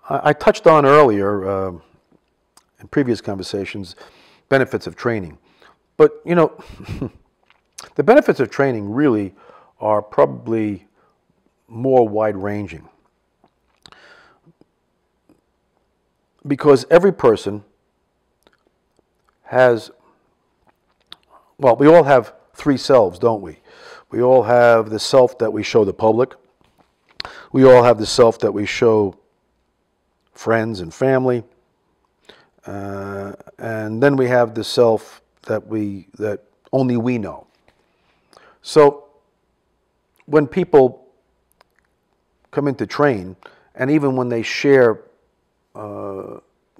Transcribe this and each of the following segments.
I touched on earlier in previous conversations benefits of training. But, you know, the benefits of training really are probably more wide-ranging. Because every person has, well, we all have three selves, don't we? We all have the self that we show the public. We all have the self that we show friends and family. And then we have the self that only we know. So when people come in to train, and even when they share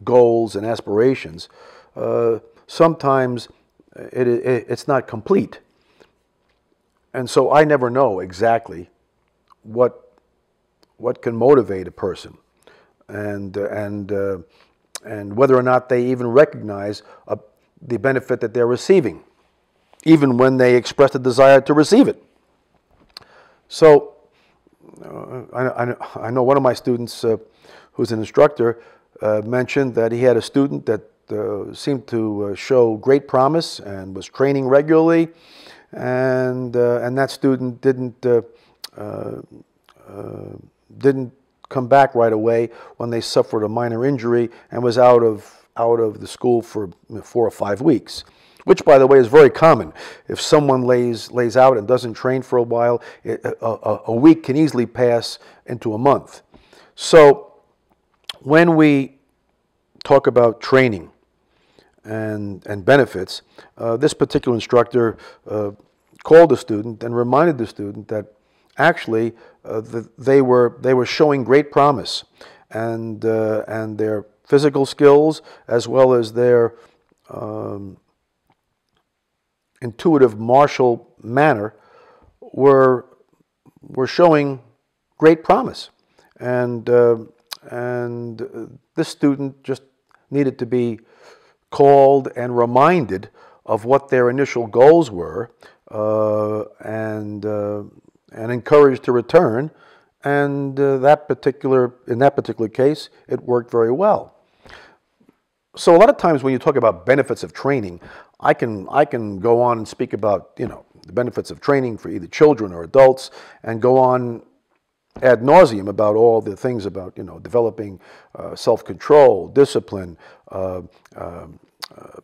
goals and aspirations, sometimes it's not complete. And so I never know exactly what can motivate a person, and whether or not they even recognize the benefit that they're receiving, even when they express a desire to receive it. So I know one of my students who's an instructor mentioned that he had a student that seemed to show great promise and was training regularly, and that student didn't come back right away when they suffered a minor injury and was out of the school for 4 or 5 weeks, which, by the way, is very common. If someone lays out and doesn't train for a while, a week can easily pass into a month. So when we talk about training and benefits, this particular instructor called the student and reminded the student that actually they were showing great promise, and their physical skills as well as their intuitive martial manner were showing great promise, and this student just needed to be called and reminded of what their initial goals were, and encouraged to return, and in that particular case, it worked very well. So a lot of times when you talk about benefits of training, I can go on and speak about, the benefits of training for either children or adults, and go on ad nauseum about all the things about developing self-control, discipline,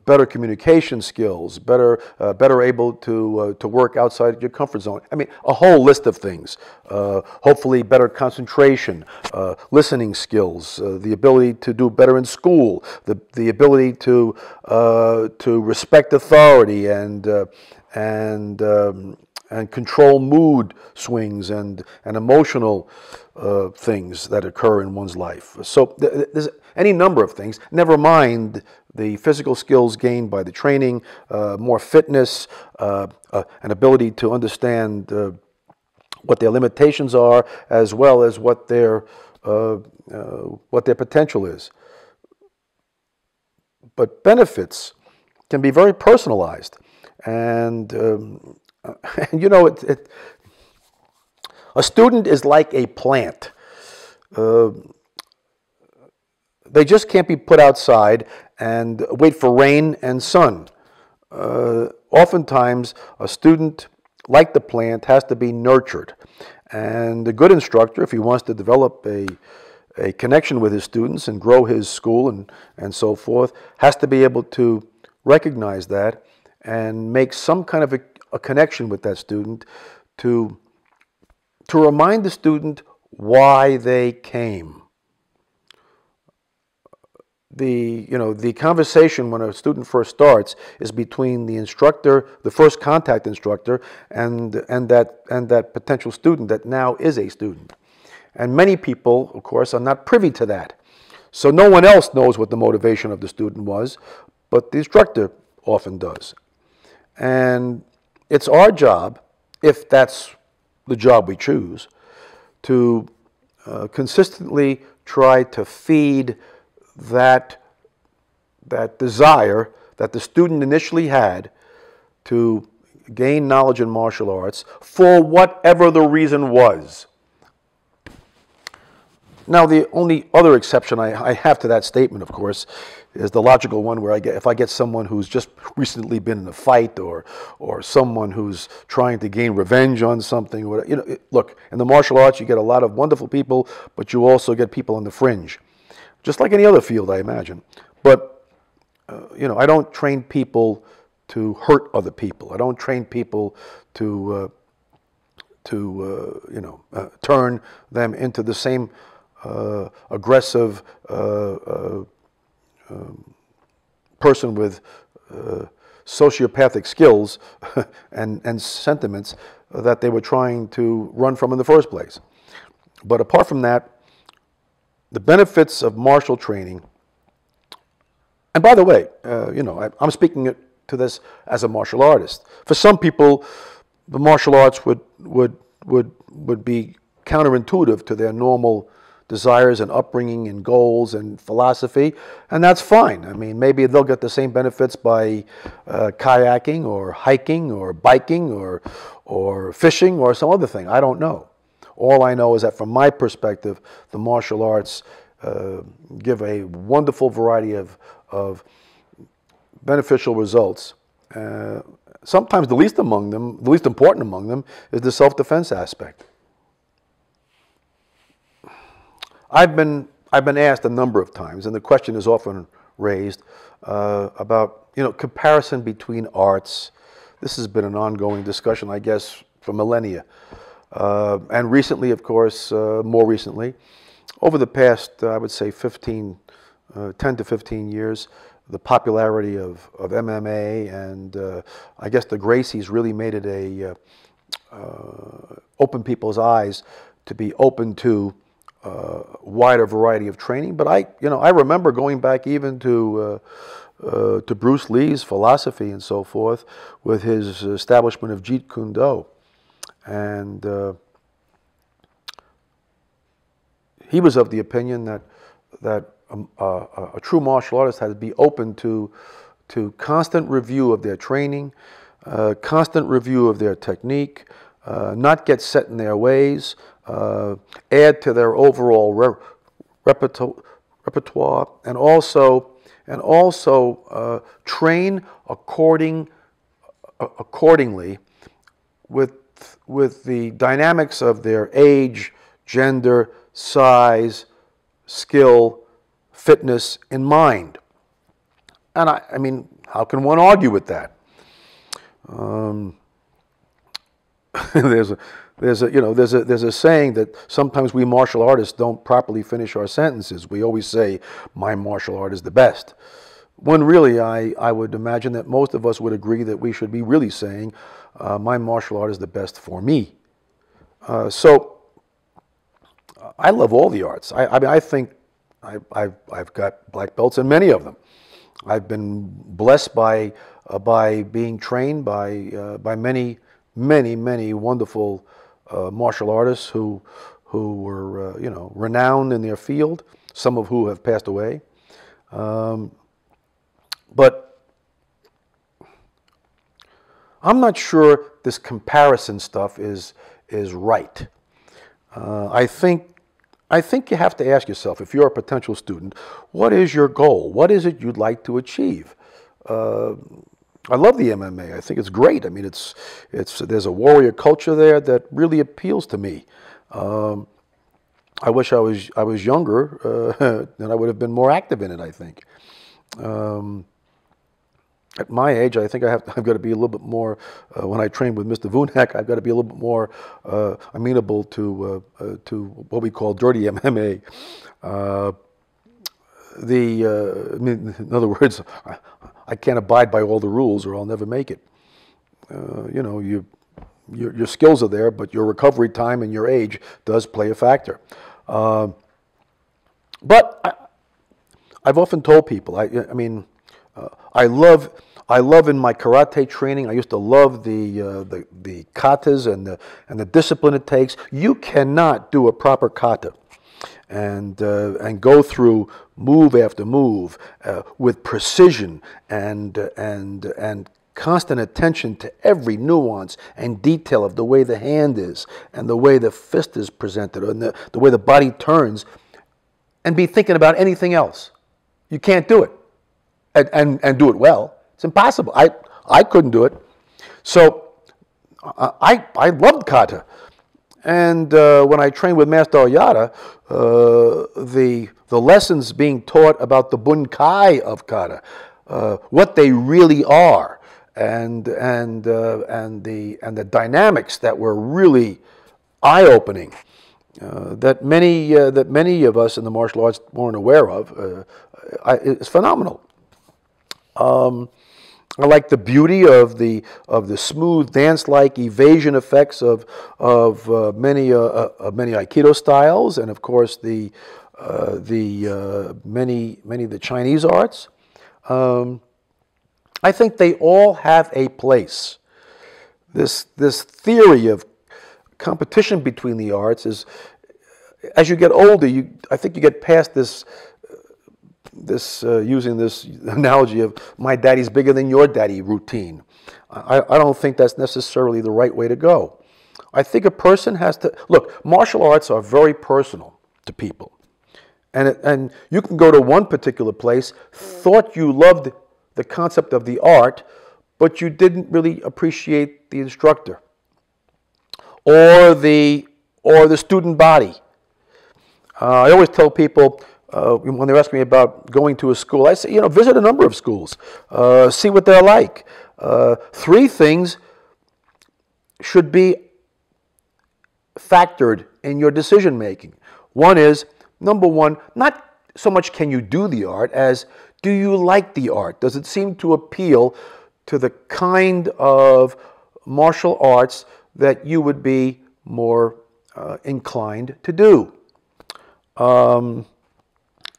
better communication skills, better able to work outside your comfort zone. I mean, a whole list of things. Hopefully, better concentration, listening skills, the ability to do better in school, the ability to respect authority and control mood swings and emotional things that occur in one's life. So there's any number of things, never mind the physical skills gained by the training, more fitness, an ability to understand what their limitations are, as well as what their potential is. But benefits can be very personalized, and a student is like a plant. They just can't be put outside and wait for rain and sun. Oftentimes, a student, like the plant, has to be nurtured. And a good instructor, if he wants to develop a connection with his students and grow his school and so forth, has to be able to recognize that and make some kind of a connection with that student to remind the student why they came. The conversation when a student first starts is between the instructor, the first contact instructor, and that potential student that now is a student. And many people, of course, are not privy to that. So no one else knows what the motivation of the student was, but the instructor often does. And it's our job, if that's the job we choose, to consistently try to feed that desire that the student initially had to gain knowledge in martial arts for whatever the reason was. Now, the only other exception I have to that statement, of course, is the logical one where if I get someone who's just recently been in a fight, or someone who's trying to gain revenge on something. Look, in the martial arts, you get a lot of wonderful people, but you also get people on the fringe, just like any other field, I imagine. But I don't train people to hurt other people. I don't train people to turn them into the same aggressive person with sociopathic skills and sentiments that they were trying to run from in the first place. But apart from that, the benefits of martial training, and by the way, I'm speaking to this as a martial artist. For some people, the martial arts would be counterintuitive to their normal desires and upbringing and goals and philosophy, and that's fine. I mean, maybe they'll get the same benefits by kayaking or hiking or biking or fishing or some other thing. I don't know. All I know is that from my perspective, the martial arts give a wonderful variety of beneficial results. Sometimes the least important among them is the self-defense aspect. I've been asked a number of times, and the question is often raised about comparison between arts. This has been an ongoing discussion, I guess, for millennia, and recently, of course, more recently, over the past, I would say, 10 to 15 years, the popularity of MMA and I guess the Gracies really made it open people's eyes to be open to wider variety of training. But I remember going back even to Bruce Lee's philosophy and so forth with his establishment of Jeet Kune Do, and he was of the opinion that a true martial artist had to be open to constant review of their training, constant review of their technique, not get set in their ways, add to their overall repertoire, and also train accordingly with the dynamics of their age, gender, size, skill, fitness in mind. And I mean, how can one argue with that? There's a saying that sometimes we martial artists don't properly finish our sentences. We always say, "My martial art is the best," when really I would imagine that most of us would agree that we should be really saying, "My martial art is the best for me." So I love all the arts. I think I've got black belts in many of them. I've been blessed by being trained by many wonderful martial artists who were renowned in their field. Some of who have passed away. But I'm not sure this comparison stuff is right. I think you have to ask yourself, if you're a potential student, what is your goal? What is it you'd like to achieve? I love the MMA. I think it's great. I mean, there's a warrior culture there that really appeals to me. I wish I was younger, and I would have been more active in it, I think. At my age, I think I've got to be a little bit more, when I train with Mr. Vunak, I've got to be a little bit more amenable to what we call dirty MMA. In other words, I can't abide by all the rules or I'll never make it. Your skills are there, but your recovery time and your age does play a factor. But I've often told people, I love in my karate training. I used to love the katas and the discipline it takes. You cannot do a proper kata and go through move after move with precision and constant attention to every nuance and detail of the way the hand is and the way the fist is presented and the way the body turns and be thinking about anything else. You can't do it and do it well. It's impossible. I couldn't do it. So I loved kata. And when I trained with Master Oyata, the lessons being taught about the bunkai of kata, what they really are, and the dynamics that were really eye-opening, that many of us in the martial arts weren't aware of, is phenomenal. I like the beauty of the smooth dance-like evasion effects of many Aikido styles, and of course many of the Chinese arts. I think they all have a place. This theory of competition between the arts is, as you get older, I think you get past this using this analogy of my daddy's bigger than your daddy routine. I don't think that's necessarily the right way to go. I think a person has to, look, martial arts are very personal to people. And you can go to one particular place, thought you loved the concept of the art, but you didn't really appreciate the instructor or the student body. I always tell people, when they're asking me about going to a school, I say, visit a number of schools, see what they're like. Three things should be factored in your decision making. One is, number one, not so much can you do the art as do you like the art? Does it seem to appeal to the kind of martial arts that you would be more inclined to do? I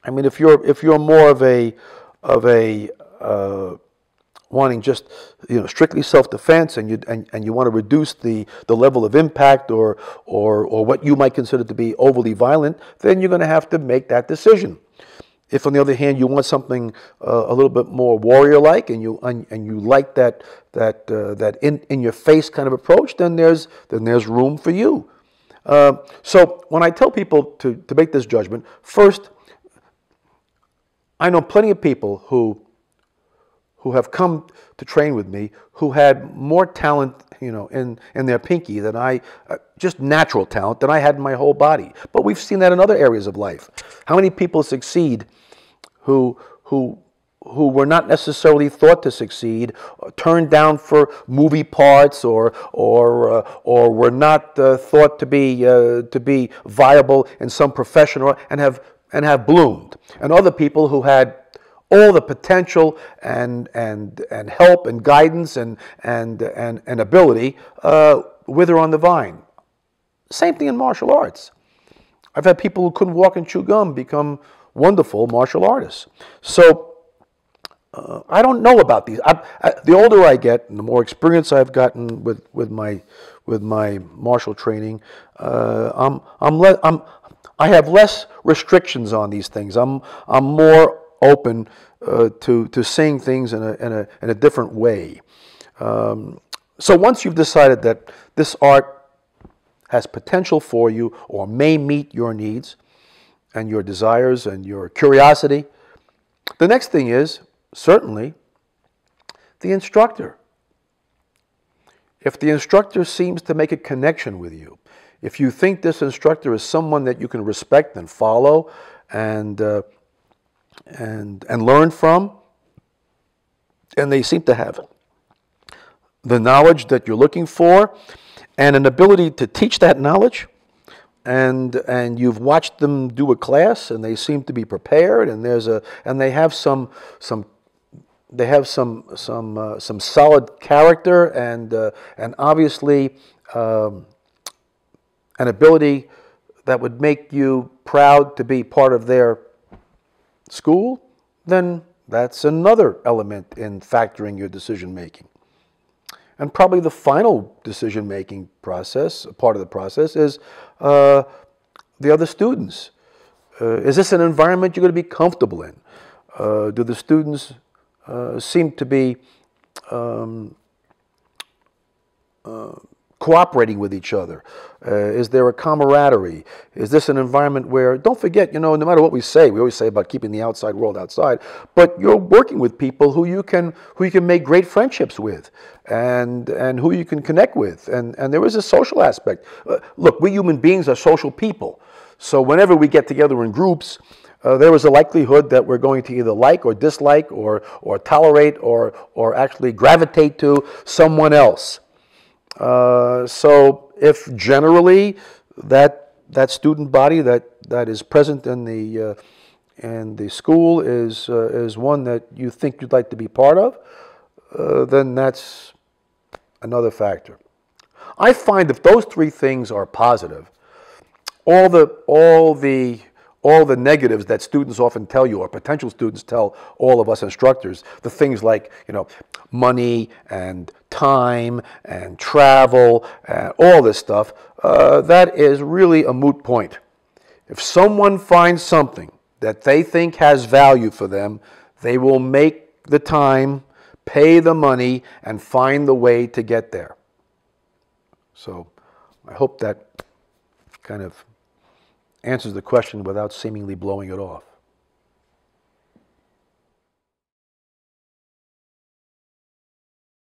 mean, if you're more of a wanting just strictly self-defense, and you want to reduce the level of impact or what you might consider to be overly violent, then you're going to have to make that decision. If, on the other hand, you want something a little bit more warrior-like, and you like that in your face kind of approach, then there's room for you. So when I tell people to make this judgment, first, I know plenty of people who have come to train with me who had more talent, in their pinky than just natural talent than I had in my whole body. But we've seen that in other areas of life. How many people succeed who were not necessarily thought to succeed, turned down for movie parts, or were not thought to be viable in some profession, and have bloomed, and other people who had all the potential and help and guidance and ability wither on the vine. Same thing in martial arts. I've had people who couldn't walk and chew gum become wonderful martial artists. So I don't know about these. The older I get, and the more experience I've gotten with my martial training, I have less restrictions on these things. I'm more open to seeing things in a different way. So once you've decided that this art has potential for you or may meet your needs and your desires and your curiosity, the next thing is certainly the instructor. If the instructor seems to make a connection with you, if you think this instructor is someone that you can respect and follow and learn from, and they seem to have the knowledge that you're looking for and an ability to teach that knowledge, and you've watched them do a class and they seem to be prepared, and they have some solid character and obviously an ability that would make you proud to be part of their school, then that's another element in factoring your decision making. And probably the final decision making process, part of the process, is the other students. Is this an environment you're going to be comfortable in? Do the students seem to be cooperating with each other? Is there a camaraderie? Is this an environment where, don't forget, no matter what we always say about keeping the outside world outside, but you're working with people who you can make great friendships with, and who you can connect with, and there is a social aspect. Look, we human beings are social people, so whenever we get together in groups, there is a likelihood that we're going to either like or dislike or tolerate or actually gravitate to someone else. So if generally that student body that is present in the school is one that you think you'd like to be part of, then that's another factor. I find if those three things are positive, all the negatives that students often tell you, or potential students tell all of us instructors, the things like, money and time and travel and all this stuff, that is really a moot point. If someone finds something that they think has value for them, they will make the time, pay the money, and find the way to get there. So I hope that kind of answers the question without seemingly blowing it off.